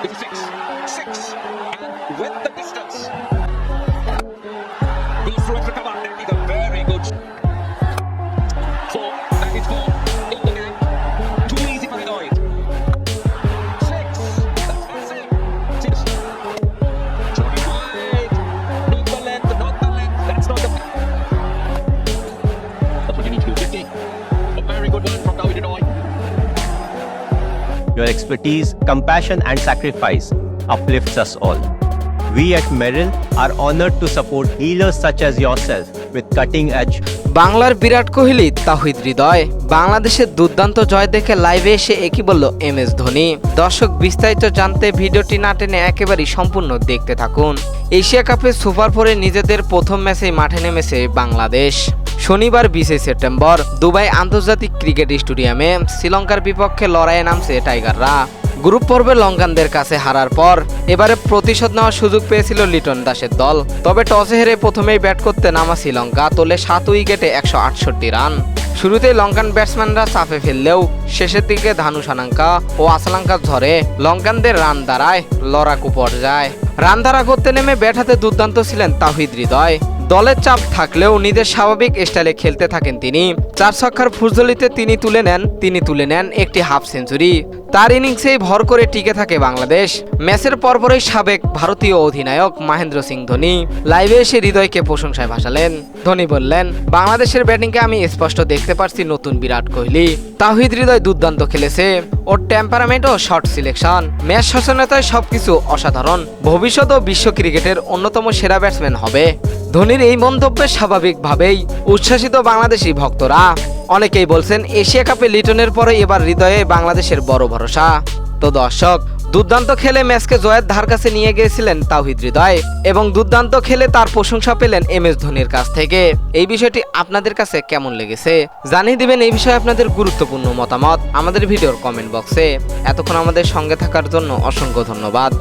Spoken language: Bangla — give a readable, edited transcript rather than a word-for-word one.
It's a six. Six. And with the distance. Goes through it to cover. That is a very good. Four. That is four. In the game. Too easy for Lloyd. Six. That's massive. Six. Johnny White. Not the length. Not the length. That's not the. That's what you need to do. 50. A very good one from David Lloyd. Your expertise, compassion, and sacrifice uplifts us all. We at Merrill are honored to support healers such as yourself with cutting-edge. বাংলার বিরাট কোহলি, তাহিদ হৃদয়। বাংলাদেশের দুর্দান্ত জয় দেখে লাইভে এসে একই বলল MS ধোনি। দর্শক, বিস্তারিত জানতে ভিডিওটি না টেনে একেবারেই সম্পূর্ণ দেখতে থাকুন। এশিয়া কাপে সুপার 4-এ নিজেদের প্রথম ম্যাচেই মাঠে নেমেছে বাংলাদেশ। শনিবার 20 সেপ্টেম্বর দুবাই আন্তর্জাতিক ক্রিকেট স্টেডিয়ামে শ্রীলঙ্কার বিপক্ষে লড়াইয়ে নামছে টাইগাররা। গ্রুপ পর্বে লঙ্কানদের কাছে হারার পর এবারে প্রতিশোধ নেওয়ার সুযোগ পেয়েছিল লিটন দাসের দল। তবে টসে হেরে প্রথমেই ব্যাট করতে নামা শ্রীলঙ্কা তোলে 7 উইকেটে 168 রান। শুরুতেই লঙ্কান ব্যাটসম্যানরা চাপে ফেললেও শেষের দিকে ধানু সানাঙ্কা ও আসালাঙ্কার ঝড়ে লঙ্কানদের রান দাঁড়ায় লড়াকু পর্যায়ে। রান ধারা করতে নেমে ব্যাট হাতে দুর্দান্ত ছিলেন তাহিদ হৃদয়। দলের চাপ থাকলেও নিজের স্বাভাবিক স্টাইলে খেলতে থাকেন তিনি। 4 ছক্কার ফুলঝুরিতে তিনি তুলে নেন একটি হাফ সেঞ্চুরি। তার ইনিংসেই ভর করে টিকে থাকে বাংলাদেশ। ম্যাচের পরপরই সাবেক ভারতীয় অধিনায়ক মহেন্দ্র সিং ধোনি লাইভে এসে হৃদয়কে প্রশংসায় ভাসালেন। ধোনি বললেন, বাংলাদেশের ব্যাটিংকে আমি স্পষ্ট দেখতে পারছি নতুন বিরাট কোহলি। তাহিদ হৃদয় দুর্দান্ত খেলেছে, ওর টেম্পারামেন্ট ও শট সিলেকশন, ম্যাচ সচেতনতায় সবকিছু অসাধারণ। ভবিষ্যৎ ও বিশ্ব ক্রিকেটের অন্যতম সেরা ব্যাটসম্যান হবে। ধোনির এই মন্তব্যে স্বাভাবিকভাবেই উচ্ছ্বাসিত বাংলাদেশি ভক্তরা। অনেকেই বলছেন, এশিয়া কাপে লিটনের পরে এবার হৃদয়ে বাংলাদেশের বড় ভরসা। তো দর্শক, দুর্দান্ত খেলে ম্যাচকে জয়ের ধার কাছে নিয়ে গিয়েছিলেন তাহিদ হৃদয় এবং দুর্দান্ত খেলে তার প্রশংসা পেলেন MS ধোনির কাছ থেকে। এই বিষয়টি আপনাদের কাছে কেমন লেগেছে জানিয়ে দিবেন। এই বিষয়ে আপনাদের গুরুত্বপূর্ণ মতামত আমাদের ভিডিওর কমেন্ট বক্সে। এতক্ষণ আমাদের সঙ্গে থাকার জন্য অসংখ্য ধন্যবাদ।